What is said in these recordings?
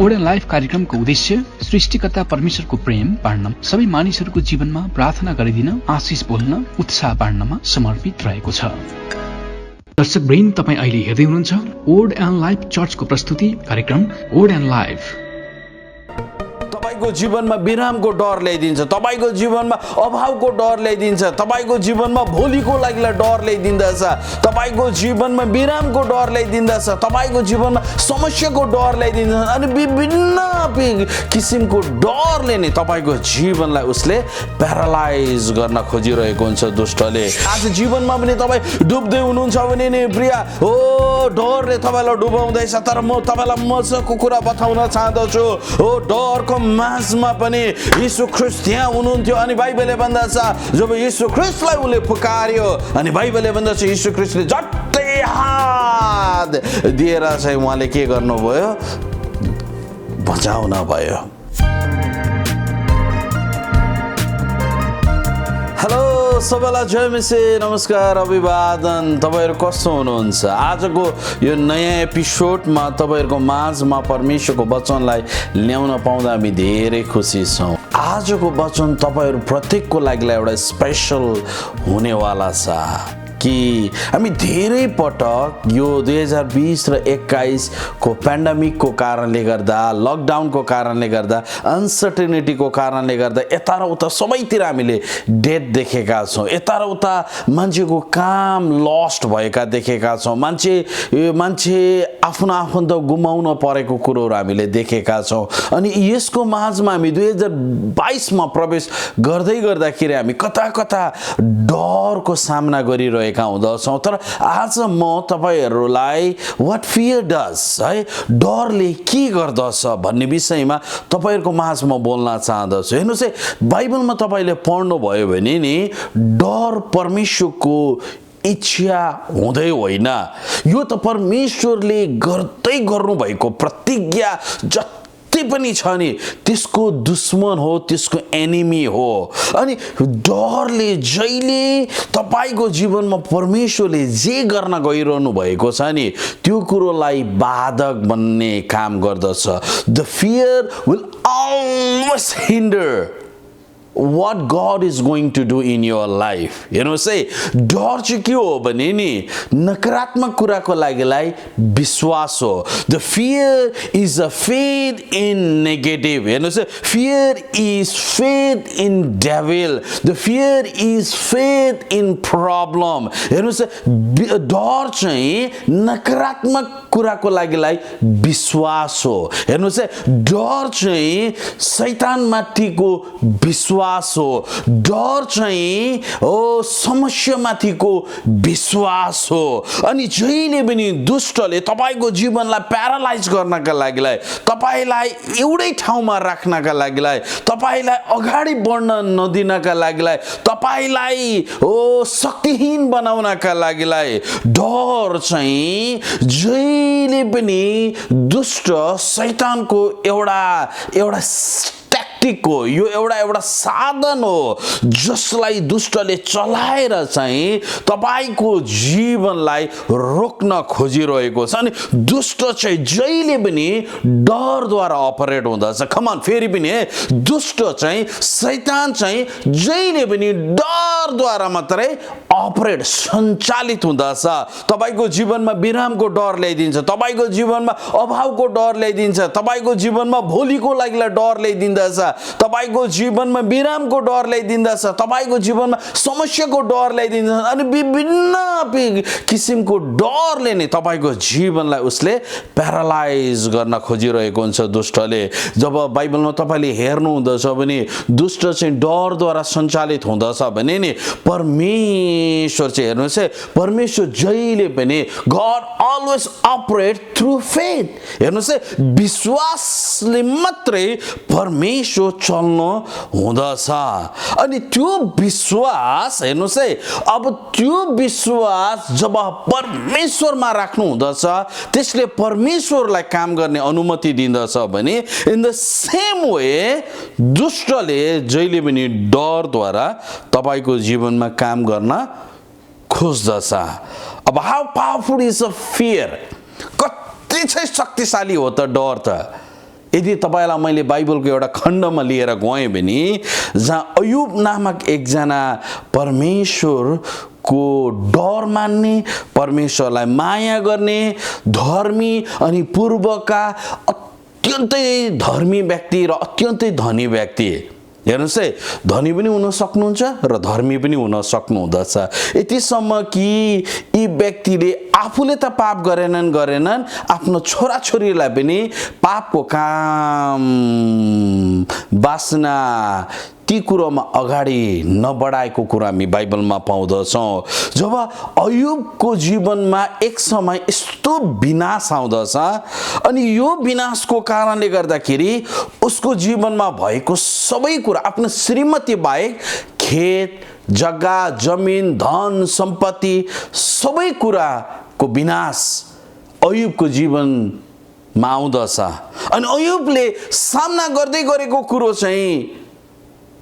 Odean life कार्यक्रमको उद्देश्य सृष्टिकर्ता परमेश्वरको प्रेम बाँड्न, सबै मानिसहरूको जीवनमा प्रार्थना गरिदिन, आशिष बोल्न, उत्साह बाँड्नमा समर्पित रहेको छ। दर्शक वृन्द, तपाईँ अहिले हेर्दै हुनुहुन्छ ओड एन्ड लाइफ चर्चको प्रस्तुति कार्यक्रम ओड एन्ड लाइफ। तपाईको जीवनमा विरामको डर ल्याइदिन्छ, तपाईको जीवनमा अभावको डर ल्याइदिन्छ, तपाईको जीवनमा भोलिको लागि डर ल्याइदिँदछ, तपाईको जीवनमा विरामको डर ल्याइदिँदछ, तपाईको जीवनमा समस्याको डर ल्याइदिन्छ अनि विभिन्न किसिमको डरले नै तपाईको जीवनलाई उसले प्यारालाइज गर्न खोजिरहेको हुन्छ दुष्टले। आज जीवनमा पनि तपाईँ डुब्दै हुनुहुन्छ भने नि प्रिया हो, डरले तपाईँलाई डुबाउँदैछ, तर म तपाईँलाई मजाको कुरा बताउन चाहदछु। हो, डरको माझमा पनि यीशु ख्रीष्ट त्यहाँ हुनुहुन्थ्यो अनि बाइबलले भन्दछ जब यीशु ख्रीष्टलाई उसले पुकार्यो अनि बाइबलले भन्दछ यीशु ख्रीष्टले झट्टै हात दिएर चाहिँ उहाँले के गर्नुभयो, बचाउन भयो। हेलो सबैलाई जय मसी, नमस्कार, अभिवादन। तपाईँहरू कस्तो हुनुहुन्छ? आजको यो नयाँ एपिसोडमा तपाईँहरूको माझमा परमेश्वरको वचनलाई ल्याउन पाउँदा हामी धेरै खुसी छौँ। आजको वचन तपाईँहरू प्रत्येकको लागि एउटा स्पेसल हुनेवाला छ कि हामी धेरै पटक यो 2020 र 21 को पेन्डेमिकको कारणले गर्दा, लकडाउनको कारणले गर्दा, अनसर्टेनिटीको कारणले गर्दा यता र उता सबैतिर हामीले डेथ देखेका छौँ। यता र उता मान्छेको काम लस्ट भएका देखेका छौँ। मान्छे आफ्नो आफन्त गुमाउन परेको कुरोहरू हामीले देखेका छौँ। अनि यसको माझमा हामी 2022 मा प्रवेश गर्दै गर्दाखेरि हामी कता कता डरको सामना गरिरहेका हुँदछौँ। तर आज म तपाईहरूलाई व्हाट फियर डज, है, डरले के गर्दछ भन्ने विषयमा तपाईहरूको माझमा बोल्न चाहदछु। हेर्नुहोस् है, बाइबलमा तपाईँले पढ्नुभयो भने नि डर परमेश्वरको इच्छा हुँदै होइन, यो त परमेश्वरले गर्दै गर्नुभएको प्रतिज्ञा जति पनि छ नि त्यसको दुश्मन हो, त्यसको एनिमी हो। अनि डरले जहिले तपाईको जीवनमा परमेश्वरले जे गर्न गइरहनु भएको छ नि त्यो कुरोलाई बाधक बन्ने काम गर्दछ। The fear will always hinder what God is going to do in your life. हेर्नुहोस् है, डर चाहिँ के हो भने नि नकारात्मक कुराको लागिलाई विश्वास हो। The fear is a faith in negative. हेर्नुहोस् है, fear is faith in devil, the fear is faith in problem. हेर्नुहोस् है, डर चाहिँ नकारात्मक कुराको लागिलाई विश्वास हो। हेर्नुहोस् है, डर चाहिँ शैतानमाथिको विश्वास हो। डर चाहिँ समस्यामाथिको विश्वास हो। अनि जहिले पनि दुष्टले तपाईको जीवनलाई प्यारालाइज गर्नका लागिलाई, तपाईलाई एउटै ठाउँमा राख्नका लागिलाई, तपाईलाई अगाडि बढ्न नदिनका लागिलाई, तपाईलाई शक्तिहीन बनाउनका लागिलाई डर चाहिँ जहिले पनि दुष्ट शैतानको एउटा हो। यो एउटा साधन हो जसलाई दुष्टले चलाएर चाहिँ तपाईको जीवनलाई रोक्न खोजिरहेको छ। अनि दुष्ट चाहिँ जहिले पनि डरद्वारा अपरेट हुँदछ। कमान, फेरि पनि दुष्ट चाहिँ शैतान चाहिँ जहिले पनि डरद्वारा मात्रै अपरेट सञ्चालित हुँदछ। तपाईको जीवनमा विरामको डर ल्याइदिन्छ, तपाईको जीवनमा अभावको डर ल्याइदिन्छ, तपाईको जीवनमा भोलिको लागि डर ल्याइदिँदछ, तपाईको जीवनमा विरामको डर ल्याइदिँदछ, तपाईको जीवनमा समस्याको डर ल्याइदिन्छ अनि विभिन्न किसिमको डरले नै तपाईको जीवनलाई उसले प्यारालाइज गर्न खोजिरहेको हुन्छ दुष्टले। जब बाइबलमा तपाईले हेर्नुहुँदछ भने दुष्ट चाहिँ डरद्वारा सञ्चालित हुँदछ भने नि परमेश्वर चाहिँ हेर्नुहोस् है, परमेश्वर जहिले पनि God always operate through faith. हेर्नुहोस् है, विश्वासले मात्रै परमेश्वर चल्नु हुँदछ। अनि त्यो विश्वास हेर्नुहोस् है, अब त्यो विश्वास जब परमेश्वरमा राख्नु हुँदछ त्यसले परमेश्वरलाई काम गर्ने अनुमति दिँदछ भने इन द सेम वे दुष्टले जहिले पनि डरद्वारा तपाईको जीवनमा काम गर्न खोज्दछ। अब how powerful is a fear, कति चाहिँ शक्तिशाली हो त डर त। यदि तपाईलाई मैले बाइबलको एउटा खण्डमा लिएर गएँ भने जहाँ अयुब नामक एकजना परमेश्वरको डर मान्ने, परमेश्वरलाई माया गर्ने, धर्मी अनि पूर्वका अत्यन्तै धर्मी व्यक्ति र अत्यन्तै धनी व्यक्ति, हेर्नुहोस् है, धनी पनि हुन सक्नुहुन्छ र धर्मी पनि हुन सक्नुहुँदछ। यतिसम्म कि यी व्यक्तिले आफूले त पाप गरेनन्, आफ्नो छोराछोरीलाई पनि पापको काम वासना ती कुरोमा अगाडि नबढाएको कुरा हामी बाइबलमा पाउँदछौँ। जब अयुबको जीवनमा एक समय यस्तो विनाश आउँदछ अनि यो विनाशको कारणले गर्दाखेरि उसको जीवनमा भएको सबै कुरा, आफ्नो श्रीमती बाहेक खेत, जग्गा, जमिन, धन, सम्पत्ति सबै कुराको विनाश अयुबको जीवनमा आउँदछ। अनि अयुबले सामना गर्दै गरेको कुरो चाहिँ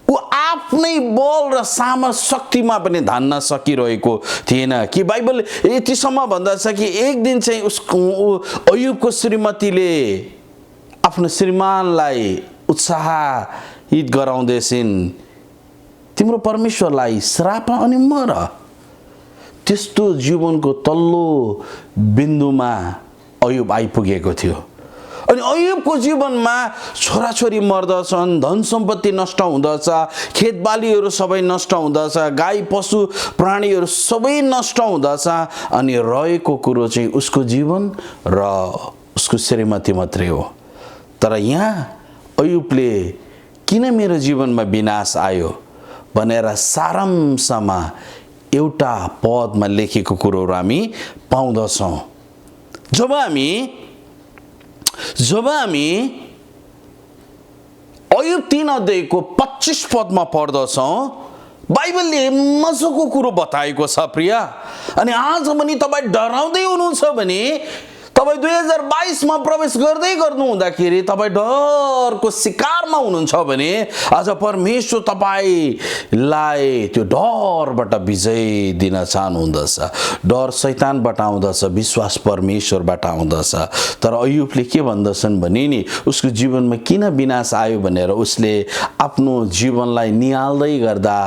ऊ आफ्नै बल र सामर्थ शक्तिमा पनि धान्न सकिरहेको थिएन। कि बाइबल यतिसम्म भन्दछ कि एक दिन चाहिँ उसको अयुबको श्रीमतीले आफ्नो श्रीमानलाई उत्साहित गराउँदैछिन्, तिम्रो परमेश्वरलाई श्राप अनि मर। त्यस्तो जीवनको तल्लो बिन्दुमा अयुब आइपुगेको थियो। अनि अयुबको जीवनमा छोराछोरी मर्दछन्, धन सम्पत्ति नष्ट हुँदछ, खेतबालीहरू सबै नष्ट हुँदछ, गाई पशु प्राणीहरू सबै नष्ट हुँदछ। अनि रहेको कुरो चाहिँ उसको जीवन र उसको श्रीमती मात्रै हो। तर यहाँ अयुबले किन मेरो जीवनमा विनाश आयो भनेर सारांशमा एउटा पदमा लेखेको कुरोहरू हामी पाउँदछौँ। जब हामी अयुब 3 अध्यायको 25 पदमा पढ्दछौँ, बाइबलले मजाको कुरो बताएको छ प्रिय। अनि आज पनि तपाईँ डराउँदै हुनुहुन्छ भने, तपाईँ 2022 मा प्रवेश गर्दै गर्नु हुँदाखेरि तपाईँ डरको शिकारमा हुनुहुन्छ भने आज परमेश्वर तपाईलाई त्यो डरबाट विजय दिन चाहनुहुँदछ। डर शैतानबाट आउँदछ, विश्वास परमेश्वरबाट आउँदछ। तर अयुबले के भन्दछन् भने नि, उसको जीवनमा किन विनाश आयो भनेर उसले आफ्नो जीवनलाई निहाल्दै गर्दा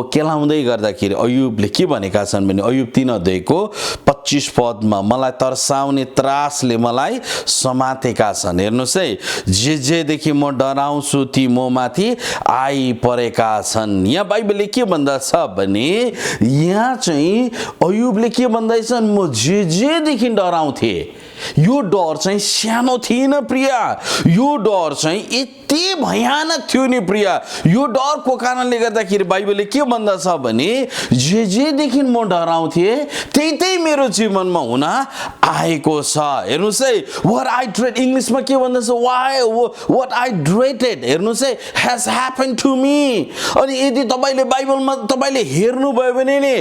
केलाउँदै गर्दाखेरि अयुबले के भनेका छन् भने, अयुब 3 अध्यायको 25 पदमा, मलाई तर्साउने त्रासले मलाई समातेका छन्। हेर्नुहोस् है, जेदेखि म डराउँछु ती ममाथि आइपरेका छन्। यहाँ बाइबलले के भन्दछ भने, यहाँ चाहिँ अयुबले के भन्दैछन्, म जेदेखि डराउँथे, यो डर चाहिँ सानो थिएन प्रिय, यो डर चाहिँ यति भयानक थियो नि प्रिय। यो डरको कारणले गर्दाखेरि बाइबलले के भन्दछ भने, जेदेखि म डराउँथे त्यही मेरो जीवनमा हुन आएको छ। हेर्नुहोस् है, what I dread, इंग्लिशमा के भन्दछ, what I dreaded, हेर्नुहोस् है, has happened to me। अनि यदि तपाईले बाइबलमा तपाईले हेर्नुभयो भने नि,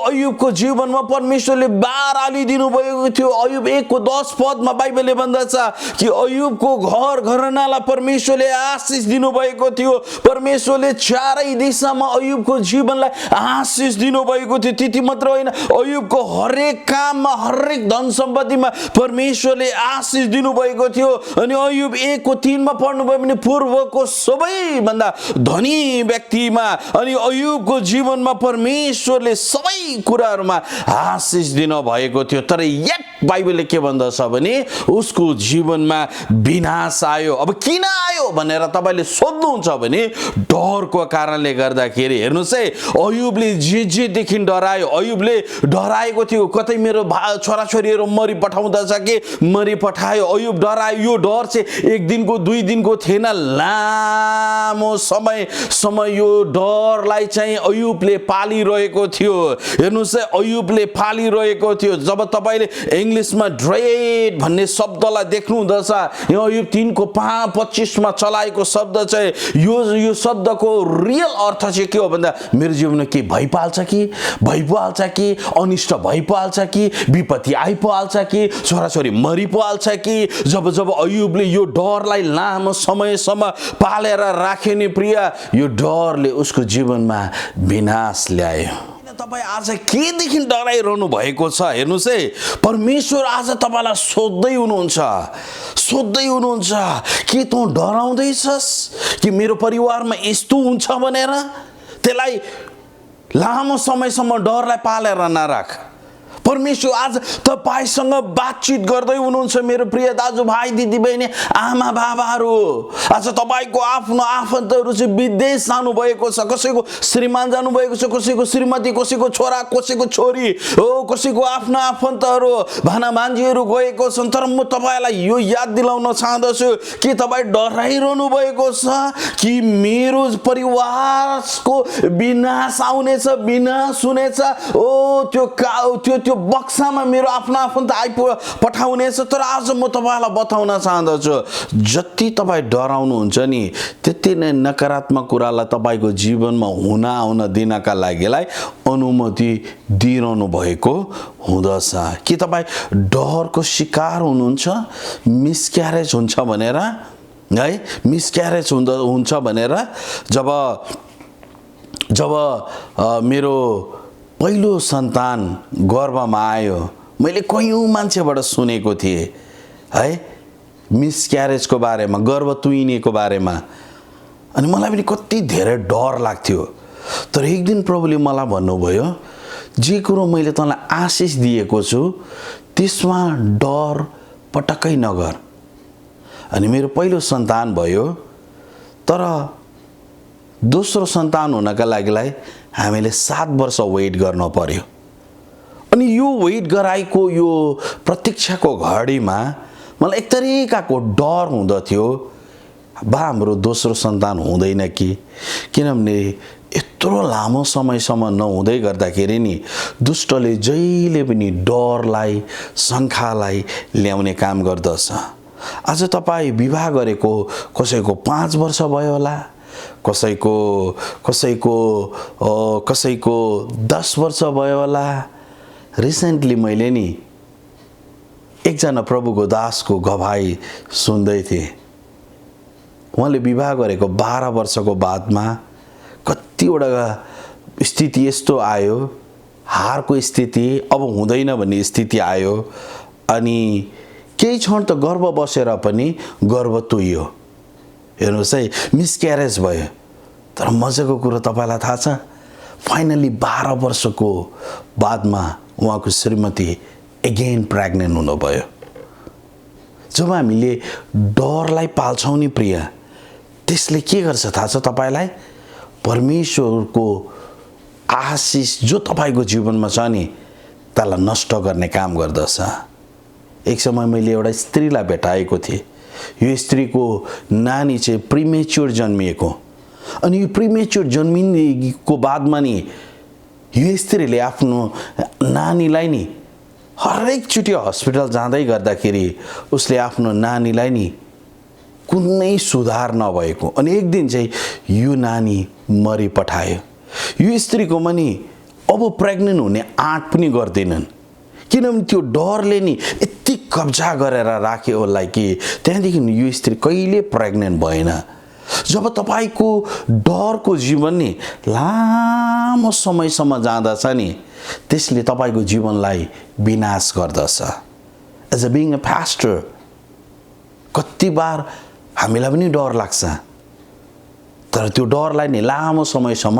अयुबको जीवनमा परमेश्वरले बार हालिदिनु भएको थियो। अयुब 1 को 10 पदमा बाइबलले भन्दछ कि अयुबको घर घरनालाई परमेश्वरले आशीष दिनु भएको थियो। परमेश्वरले चारै दिशामा अयुबको जीवनलाई आशीष दिनु भएको थियो। त्यति मात्र होइन, अयुबको हरेक काममा, हरेक धन सम्पत्तिमा परमेश्वरले आशीष दिनु भएको थियो। अनि अयुब 1 को 3 मा पढ्नुभयो भने पूर्वको सबैभन्दा धनी व्यक्तिमा अनि अयुबको जीवनमा परमेश्वरले सबै कुराहरूमा आशीष दिनु भएको थियो। तर यत बाइबलले के भन्दछ भने, उसको जीवनमा विनाश आयो। अब किन आयो भनेर तपाईले सोध्नुहुन्छ भने, डरको कारणले गर्दाखेरि। हेर्नुहोस् है, अयुबले जेदेखि डरायो, अयुबले डराएको थियो, कतै मेरो छोराछोरीहरू मरि पठाउँदछ कि मरि पठायो। अयुब डरायो। यो डर चाहिँ 1 दिनको 2 दिनको थिएन, लामो समय यो डरलाई चाहिँ अयुबले पालिरहेको थियो। हेर्नुहोस् है, अयुबले पालिरहेको थियो। जब तपाईले इंग्लिशमा ड्रेड भन्ने शब्दलाई देख्नु हुँदछ, यो अयुब 3 को 25 मा चलाएको शब्द चाहिँ यो शब्दको रियल अर्थ चाहिँ के हो भन्दा, मेरो जीवनमा के भइहाल्छ कि अनिष्ट भइहाल्छ कि विपत्ति आइहाल्छ कि छोराछोरी मरिहाल्छ कि। जब अयुबले यो डरलाई लामो समयसम्म पालेर राखे नि प्रिय, यो डरले उसको जीवनमा विनाश ल्यायो। तपाईँ आज केदेखि डराइरहनु भएको छ? हेर्नुहोस् है, परमेश्वर आज तपाईँलाई सोध्दै हुनुहुन्छ के तँ डराउँदैछस् कि मेरो परिवारमा यस्तो हुन्छ भनेर? त्यसलाई लामो समयसम्म डरलाई पालेर नराख। परमेश्वर आज तपाईसँग बातचित गर्दै हुनुहुन्छ मेरो प्रिय दाजुभाइ दिदीबहिनी आमा बाबाहरू। आज तपाईको आफ्नो आफन्तहरू चाहिँ विदेश जानुभएको छ, कसैको श्रीमान जानुभएको छ, कसैको श्रीमती, कसैको छोरा, कसैको छोरी हो, कसैको आफ्नो आफन्तहरू भानाभान्जीहरू गएको छन्। तर म तपाईँलाई यो याद दिलाउन चाहदछु कि तपाईँ डराइरहनु भएको छ कि मेरो परिवारको विनाश आउनेछ, विनाश हुनेछ। ओ त्यो बक्सामा मेरो आफ्नो आफन्त पठाउनेछ। तर आज म तपाईलाई बताउन चाहदछु जति तपाईँ डराउनुहुन्छ नि त्यति नै नकारात्मक कुरालाई तपाईको जीवनमा हुन आउन दिनका लागिलाई अनुमति दिइरहनु भएको हुँदछ। कि तपाईँ डरको शिकार हुनुहुन्छ, मिसक्यारेज हुन्छ भनेर है, मिसक्यारेज हुन्छ भनेर जब मेरो पहिलो सन्तान गर्भमा आयो मैले कयौं मान्छेबाट सुनेको थिएँ है मिसक्यारेजको बारेमा, गर्भ तुइनेको बारेमा। अनि मलाई पनि कति धेरै डर लाग्थ्यो। तर एक दिन प्रभुले मलाई भन्नुभयो जे कुरो मैले तँलाई आशिष दिएको छु त्यसमा डर पटक्कै नगर। अनि मेरो पहिलो सन्तान भयो। तर दोस्रो सन्तान हुनका लागिलाई हामीले 7 वर्ष वेट गर्न पर्यो। अनि यो वेट गराएको यो प्रतीक्षाको घडीमा मलाई एक तरिकाको डर हुँदथ्यो बा हाम्रो दोस्रो सन्तान हुँदैन कि। किनभने यत्रो लामो समयसम्म नहुँदै गर्दाखेरि नि दुष्टले जहिले पनि डरलाई, शङ्कालाई ल्याउने काम गर्दछ। आज तपाईँ विवाह गरेको कसैको 5 वर्ष भयो होला, कसैको 10 वर्ष भयो होला। रिसेन्टली मैले नि एकजना प्रभुको दासको गवाही सुन्दै थिएँ। उहाँले विवाह गरेको 12 वर्षको बादमा कतिवटा स्थिति यस्तो आयो, हारको स्थिति, अब हुँदैन भन्ने स्थिति आयो। अनि केही क्षण त गर्भ बसेर पनि गर्भ तुइयो। हेर्नुहोस् है, मिसक्यारेज भयो। तर मजाको कुरो तपाईलाई थाहा छ, फाइनली 12 वर्षको बादमा उहाँको श्रीमती एगेन प्रेग्नेन्ट हुनुभयो। जब हामीले डरलाई पाल्छौँ नि प्रिय, त्यसले के गर्छ थाहा छ तपाईलाई? परमेश्वरको आशिष जो तपाईको जीवनमा छ नि त्यसलाई नष्ट गर्ने काम गर्दछ। एक समय मैले एउटा स्त्रीलाई भेटाएको थिएँ। यो स्त्रीको नानी चाहिँ प्रिमेच्योर जन्मिएको। अनि यो प्रिमेच्योर जन्मिनेको बादमा नि यो स्त्रीले आफ्नो नानीलाई नि हरेकचोटि हस्पिटल जाँदै गर्दाखेरि उसले आफ्नो नानीलाई नि कुनै सुधार नभएको। अनि एक दिन चाहिँ यो नानी मरिपठायो। यो स्त्रीकोमा नि अब प्रेग्नेन्ट हुने आँट पनि गर्दैनन्। किनभने त्यो डरले नि यति कब्जा गरेर राख्यो उसलाई कि त्यहाँदेखि यो स्त्री कहिले प्रेग्नेन्ट भएन। जब तपाईको डरको जीवन नि लामो समयसम्म जाँदछ नि त्यसले तपाईको जीवनलाई विनाश गर्दछ। As a being a pastor कति बार हामीलाई पनि डर लाग्छ। तर त्यो डरलाई नि लामो समयसम्म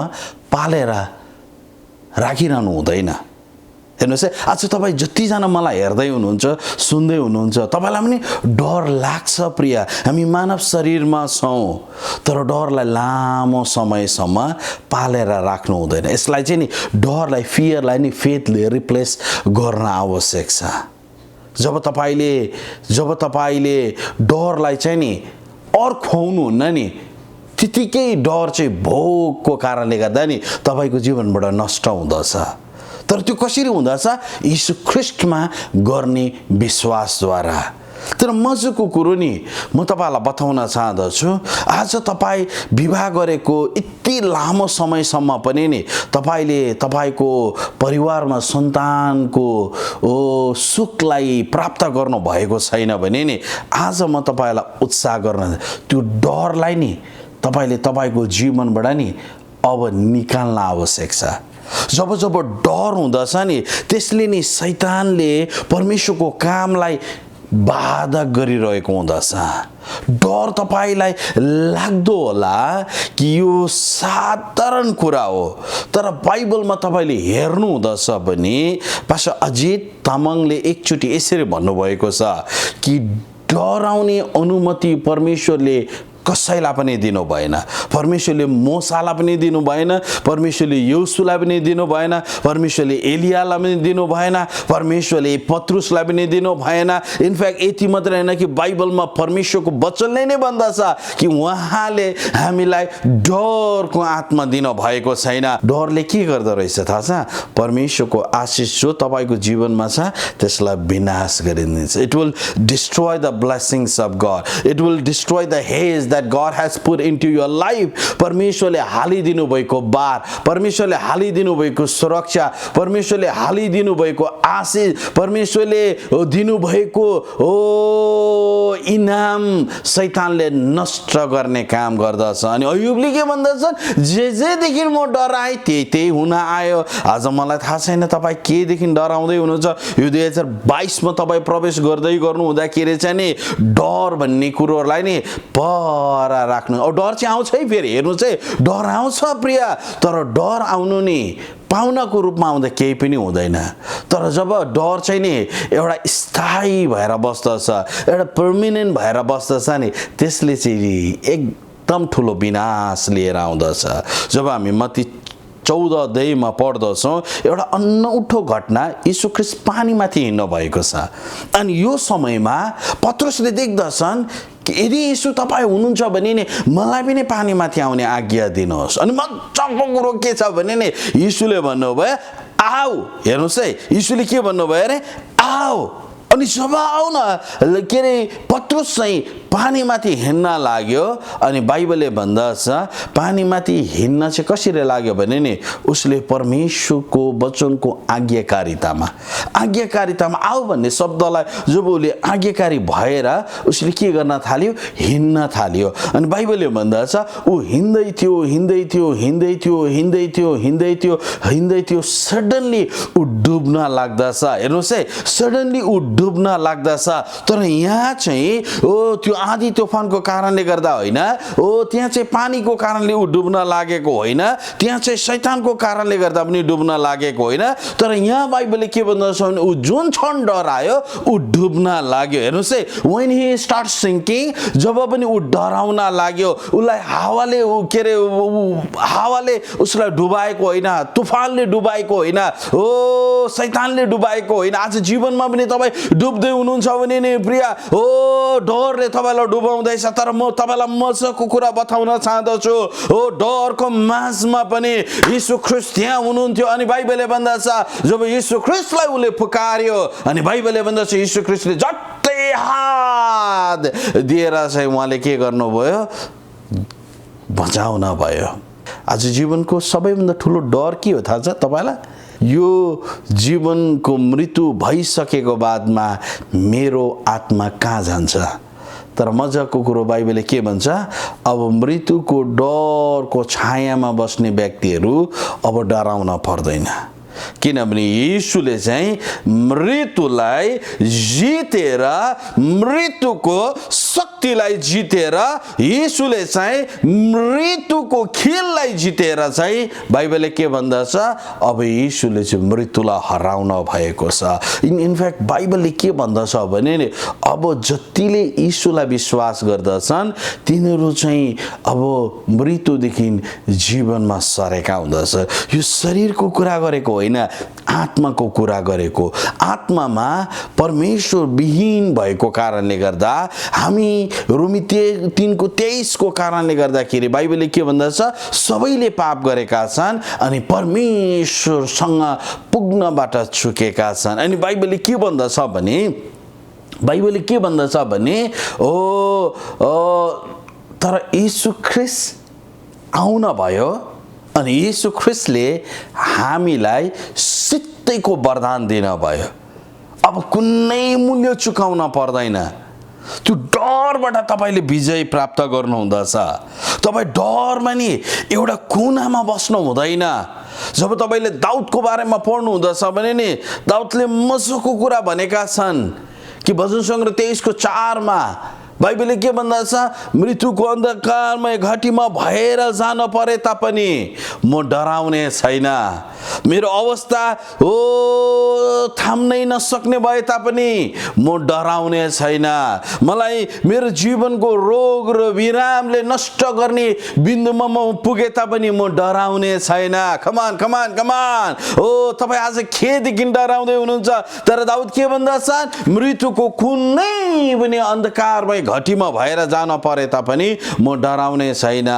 पालेर राखिरहनु हुँदैन। हेर्नुहोस् है, आज तपाईँ जतिजना मलाई हेर्दै हुनुहुन्छ, सुन्दै हुनुहुन्छ, तपाईँलाई पनि डर लाग्छ प्रिय। हामी मानव शरीरमा छौँ, तर डरलाई लामो समयसम्म पालेर राख्नु हुँदैन। यसलाई चाहिँ नि डरलाई, फियरलाई नि फेथले रिप्लेस गर्न आवश्यक छ। जब तपाईँले डरलाई चाहिँ नि खुवाउनुहुन्न नि त्यतिकै डर चाहिँ भोगको कारणले गर्दा नि तपाईँको जीवनबाट नष्ट हुँदछ। तर त्यो कसरी हुँदछ? यीशु ख्रीष्टमा गर्ने विश्वासद्वारा। तर मजाको कुरो नि म तपाईलाई बताउन चाहदछु, आज तपाईँ विवाह गरेको यति लामो समयसम्म पनि नि तपाईले तपाईको परिवारमा सन्तानको सुखलाई प्राप्त गर्नु भएको छैन भने नि आज म तपाईलाई उत्साह गर्न त्यो डरलाई नि तपाईले तपाईको जीवनबाट नि अब निकाल्न आवश्यक छ। जब डर हुँदछ नि त्यसले नि शैतानले परमेश्वरको कामलाई बाधा गरिरहेको हुँदछ। डर तपाईलाई लाग्दो होला कि यो साधारण कुरा हो, तर बाइबलमा तपाईले हेर्नु हुँदछ भने पास्टर अजित तामाङले एकचोटि यसरी भन्नुभएको छ कि डराउने अनुमति परमेश्वरले कसैलाई पनि दिनु भएन। परमेश्वरले मोसालाई पनि दिनु भएन, परमेश्वरले योसुलाई पनि दिनु भएन, परमेश्वरले एलियालाई पनि दिनु भएन, परमेश्वरले पत्रुसलाई पनि दिनु भएन। इनफ्याक्ट यति मात्रै होइन कि बाइबलमा परमेश्वरको वचनले नै भन्दछ कि उहाँले हामीलाई डरको आत्मा दिनु भएको छैन। डरले के गर्दो रहेछ थाहा छ? परमेश्वरको आशिष जो तपाईको जीवनमा छ त्यसलाई विनाश गरिदिन्छ। It will destroy the blessings of God, it will destroy the has that God has put into your life। परमेश्वरले हालिदिनु भएको बार, परमेश्वरले हालिदिनु भएको सुरक्षा, परमेश्वरले हालिदिनु भएको आशीष, परमेश्वरले दिनु भएको इनाम शैतानले नष्ट गर्ने काम गर्दछ। अनि अयुबले के भन्दछन्? जे म डराए त्यही हुन आयो। आज मलाई थाहा छैन तपाईँ केदेखि डराउँदै हुनुहुन्छ। यो 2022 मा तपाईँ प्रवेश गर्दै गर्नु हुँदा के रहेछ नि, डर भन्ने कुरोलाई नि पर राख्नु। डर चाहिँ आउँछ है, फेरि हेर्नु चाहिँ डर आउँछ प्रिय, तर डर आउनु नि पाउनाको रूपमा आउँदा केही पनि हुँदैन। तर जब डर चाहिँ नि एउटा स्थायी भएर बस्दछ, एउटा पर्मानेन्ट भएर बस्दछ नि, त्यसले चाहिँ एकदम ठुलो विनाश लिएर आउँदछ। जब हामी मत्ती 14 अध्यायमा पढ्दछौँ, एउटा अनौठो घटना, यीशु ख्रीष्ट पानीमाथि हिँड्नु भएको छ। अनि यो समयमा पत्रुसले देख्दछन् कि यदि यीशु तपाईँ हुनुहुन्छ भने नि मलाई पनि पानीमाथि आउने आज्ञा दिनुहोस्। अनि मजाको कुरो के छ भने नि यीशुले भन्नुभयो आऊ। हेर्नुहोस् है, यीशुले के भन्नुभयो अरे आऊ। अनि जब आऊ न के अरे पत्रुस चाहिँ पानीमाथि हिँड्न लाग्यो। अनि बाइबलले भन्दछ पानीमाथि हिँड्न चाहिँ कसरी लाग्यो भने नि उसले परमेश्वरको वचनको आज्ञाकारितामा आऊ भन्ने शब्दलाई जब उसले आज्ञाकारी भएर उसले के गर्न थाल्यो, हिँड्न थाल्यो। अनि बाइबलले भन्दछ ऊ हिँड्दै थियो सडनली ऊ डुब्न लाग्दछ। हेर्नुहोस् है, सडनली ऊ डुब्न लाग्दछ। तर यहाँ चाहिँ त्यो आँधी तूफानको कारणले गर्दा होइन, त्यहाँ चाहिँ पानीको कारणले ऊ डुब्न लागेको होइन, त्यहाँ चाहिँ शैतानको कारणले गर्दा पनि डुब्न लागेको होइन। तर यहाँ बाइबलले के भन्दछ भने ऊ जुन क्षण डरायो ऊ डुब्न लाग्यो। हेर्नुहोस् है, when he starts sinking, जब पनि ऊ डराउन लाग्यो, उसलाई हावाले उसलाई डुबाएको होइन, तुफानले डुबाएको होइन, शैतानले डुबाएको होइन। आज जीवनमा पनि तपाईँ डुब्दै हुनुहुन्छ भने नि प्रिय, डरले तपाईँलाई डुबाउँदैछ। तर म तपाईँलाई मजाको कुरा बताउन चाहदछु, डरको माझमा पनि यीशु ख्रीष्ट त्यहाँ हुनुहुन्थ्यो। अनि बाइबलले भन्दछ जब यीशु ख्रीष्टलाई उसले पुकार्यो, अनि बाइबलले भन्दछ यीशु ख्रीष्टले झट्टै हात दिएर चाहिँ उहाँले के गर्नुभयो, बचाउन भयो। आज जीवनको सबैभन्दा ठुलो डर के हो थाहा छ तपाईँलाई? यो जीवनको मृत्यु भइसकेको बादमा मेरो आत्मा कहाँ जान्छ? तर मजाको कुरो बाइबलले के भन्छ, अब मृत्युको डरको छायामा बस्ने व्यक्तिहरू अब डराउन पर्दैन। किनभने यीशुले चाहिँ मृत्युलाई जितेर, मृत्युको शक्तिलाई जितेर, यीशुले चाहिँ मृत्युको खेललाई जितेर चाहिँ बाइबलले के भन्दछ, अब यीशुले चाहिँ मृत्युलाई हराउन भएको छ। इनफ्याक्ट बाइबलले के भन्दछ भने नि अब जतिले यीशुलाई विश्वास गर्दछन् तिनीहरू चाहिँ अब मृत्युदेखि जीवनमा सरेका हुँदछ। यो शरीरको कुरा गरेको होइन, आत्माको कुरा गरेको। आत्मामा परमेश्वर विहीन भएको कारणले गर्दा हामी रोमी 3:23 को कारणले गर्दाखेरि बाइबलले के भन्दछ, सबैले पाप गरेका छन् अनि परमेश्वरसँग पुग्नबाट चुकेका छन्। अनि बाइबलले के भन्दछ भने तर यीशु ख्रीष्ट आउन भयो अनि यीशु ख्रीष्टले हामीलाई सित्तैको वरदान दिन भयो। अब कुनै मूल्य चुकाउन पर्दैन। त्यो डरबाट तपाईले विजय प्राप्त गर्नु हुँदछ। तपाई डरमा नि एउटा कुनामा बस्नु हुँदैन। जब तपाईले दाउदको बारेमा पढ्नु हुँदछ भने नि दाउदले मजाको कुरा भनेका छन् कि भजन सङ्ग्रह 23:4 बाइबलले के भन्दछ, मृत्युको अन्धकारमय घाटीमा भएर जान परे तापनि म डराउने छैन। मेरो अवस्था थाम्नै नसक्ने भए तापनि म डराउने छैन। मलाई मेरो जीवनको रोग र विरामले नष्ट गर्ने बिन्दुमा म पुगे तापनि म डराउने छैन। कमान कमान कमान। तपाईँ आज केदेखि डराउँदै हुनुहुन्छ? तर दाउद के भन्दछ, मृत्युको कुनै पनि अन्धकारमय घटीमा भएर जान परे तापनि म डराउने छैन।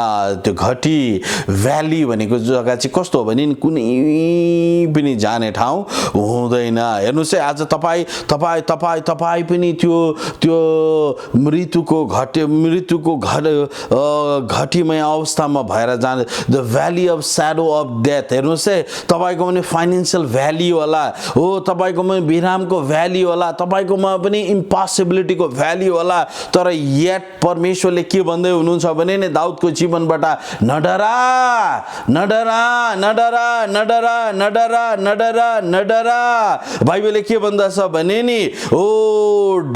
त्यो घटी भ्याली भनेको जग्गा चाहिँ कस्तो हो भने कुनै पनि जाने ठाउँ हुँदैन। हेर्नुहोस् है, आज तपाईँ पनि त्यो मृत्युको घटीमय अवस्थामा भएर जाने, the valley of shadow of death. हेर्नुहोस् है, तपाईँको पनि फाइनेन्सियल भ्याली होला, तपाईँको पनि विरामको भ्याली होला, तपाईँकोमा पनि इम्पोसिबिलिटीको भ्याली होला। तर यट परमेश्वरले के भन्दै हुनुहुन्छ भने नि दाउदको जीवनबाट, नडरा नडरा नडरा नडरा नडरा नडरा नडरा। बाइबलले के भन्दछ भने नि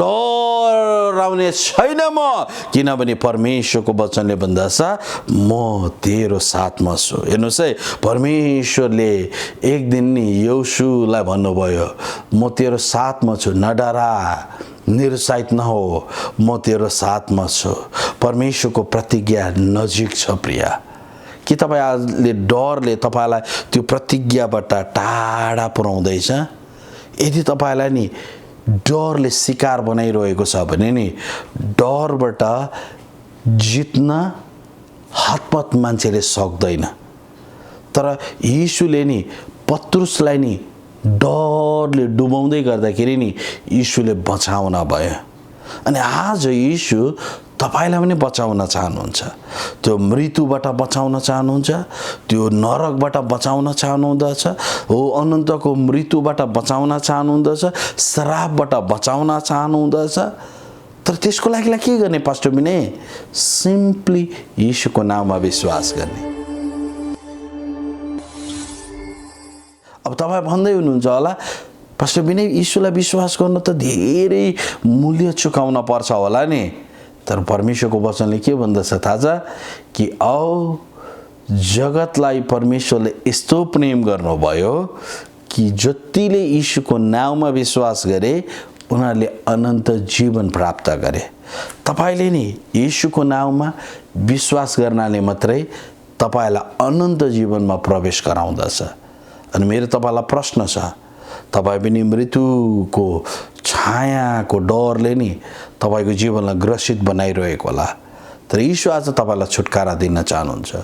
डराउने छैन म, किनभने परमेश्वरको वचनले भन्दछ म तेरो साथमा छु। हेर्नुहोस् है, परमेश्वरले एक दिन नि योशुलाई भन्नुभयो, म तेरो साथमा छु, नडरा, निरुत्साहित नहो, म तेरो साथमा छु। परमेश्वरको प्रतिज्ञा नजिक छ प्रिया। कि तपाईँ आजले डरले तपाईँलाई त्यो प्रतिज्ञाबाट टाढा पुर्याउँदैछ? यदि तपाईँलाई नि डरले शिकार बनाइरहेको छ भने नि डरबाट जित्न हतपत मान्छेले सक्दैन। तर यीशुले नि पत्रुसलाई नि डरले डुबाउँदै गर्दाखेरि नि यीशुले बचाउन भयो। अनि आज यीशु तपाईलाई पनि बचाउन चाहनुहुन्छ। त्यो मृत्युबाट बचाउन चाहनुहुन्छ, त्यो नरकबाट बचाउन चाहनुहुँदछ, अनन्तको मृत्युबाट बचाउन चाहनुहुँदछ, श्रापबाट बचाउन चाहनुहुँदछ। तर त्यसको लागि के गर्ने पास्टर बिने? सिम्पली यीशुको नाममा विश्वास गर्ने। अब तपाईँ भन्दै हुनुहुन्छ होला, पास्टर बिने यीशुलाई विश्वास गर्न त धेरै मूल्य चुकाउन पर्छ होला नि। तर परमेश्वरको वचनले के भन्दछ थाहा छ? कि जगतलाई परमेश्वरले यस्तो प्रेम गर्नुभयो कि जतिले यीशुको नाममा विश्वास गरे उनीहरूले अनन्त जीवन प्राप्त गरे। तपाईले नि यीशुको नाममा विश्वास गर्नाले मात्रै तपाईलाई अनन्त जीवनमा प्रवेश गराउँदछ। अनि मेरो तपाईलाई प्रश्न छ, तपाईँ पनि मृत्युको छायाको डरले नि तपाईँको जीवनलाई ग्रसित बनाइरहेको होला। तर यीशु आज तपाईँलाई छुटकारा दिन चाहनुहुन्छ।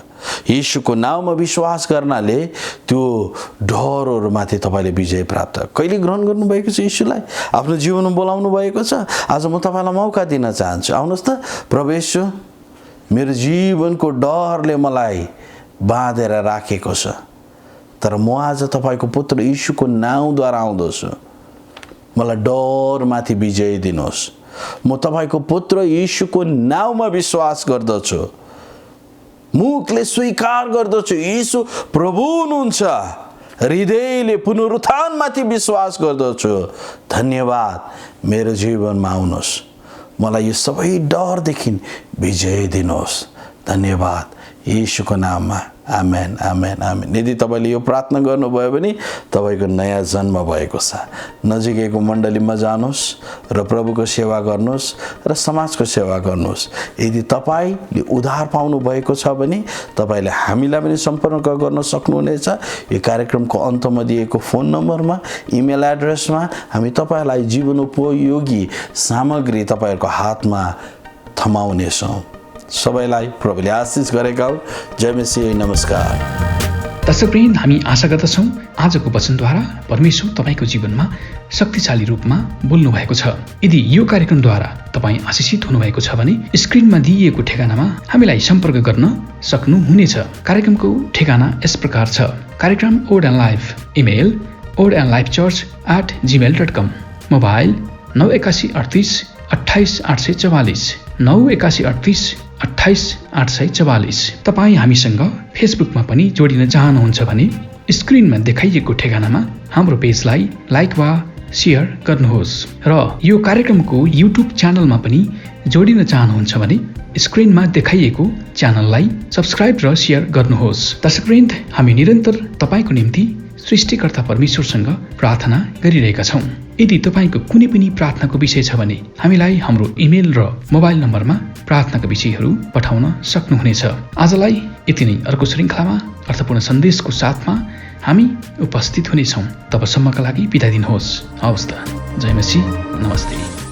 यीशुको नाममा विश्वास गर्नाले त्यो डरहरूमाथि तपाईँले विजय प्राप्त कहिले ग्रहण गर्नुभएको छ? यीशुलाई आफ्नो जीवनमा बोलाउनु भएको छ। आज म तपाईँलाई मौका दिन चाहन्छु, आउनुहोस् त प्रभु येशू, मेरो जीवनको डरले मलाई बाँधेर राखेको छ, तर म आज तपाईँको पुत्र यीशुको नाउँद्वारा आउँदछु। मलाई डरमाथि विजय दिनुहोस्। म तपाईँको पुत्र यीशुको नाउँमा विश्वास गर्दछु, मुखले स्वीकार गर्दछु यीशु प्रभु हुनुहुन्छ, हृदयले पुनरुत्थानमाथि विश्वास गर्दछु। धन्यवाद, मेरो जीवनमा आउनुहोस्, मलाई यो सबै डरदेखि विजय दिनुहोस्। धन्यवाद यीशुको नाममा, आमेन आमेन आमेन। यदि तपाईँले यो प्रार्थना गर्नुभयो भने तपाईँको नयाँ जन्म भएको छ। नजिकैको मण्डलीमा जानुहोस् र प्रभुको सेवा गर्नुहोस् र समाजको सेवा गर्नुहोस्। यदि तपाईँले उद्धार पाउनु भएको छ भने तपाईँले हामीलाई पनि सम्पर्क गर्न सक्नुहुनेछ। यो कार्यक्रमको अन्तमा दिएको फोन नम्बरमा, इमेल एड्रेसमा हामी तपाईँलाई जीवनोपयोगी सामग्री तपाईँहरूको हातमा थमाउनेछौँ। सबैलाई प्रभुले आशिष गरेका हुन्। जय मसीह, नमस्कार। दर्शकवृन्द, हामी आशा गर्दछौँ आजको वचनद्वारा परमेश्वर तपाईँको जीवनमा शक्तिशाली रूपमा बोल्नु भएको छ। यदि यो कार्यक्रमद्वारा तपाईँ आशिषित हुनुभएको छ भने स्क्रिनमा दिइएको ठेगानामा हामीलाई सम्पर्क गर्न सक्नुहुनेछ। कार्यक्रमको ठेगाना यस प्रकार छ: कार्यक्रम ओड and life, email odandlifechurch@gmail.com, mobile 9188388844, 9188388844। तपाईँ हामीसँग फेसबुकमा पनि जोडिन चाहनुहुन्छ भने स्क्रिनमा देखाइएको ठेगानामा हाम्रो पेजलाई लाइक वा शेयर गर्नुहोस् र यो कार्यक्रमको युट्युब च्यानलमा पनि जोडिन चाहनुहुन्छ भने स्क्रिनमा देखाइएको च्यानललाई सब्स्क्राइब र शेयर गर्नुहोस्। दर्शकवृन्द, हामी निरन्तर तपाईको निम्ति सृष्टिकर्ता परमेश्वरसँग प्रार्थना गरिरहेका छौं। यदि तपाईको कुनै पनि प्रार्थनाको विषय छ भने हामीलाई हाम्रो इमेल र मोबाइल नम्बरमा प्रार्थनाका विषयहरू पठाउन सक्नुहुनेछ। आजलाई यति नै, अर्को श्रृङ्खलामा अर्थपूर्ण सन्देशको साथमा हामी उपस्थित हुनेछौँ। तबसम्मका लागि बिदा दिनुहोस्। हवस् त, जय मसीह, नमस्ते।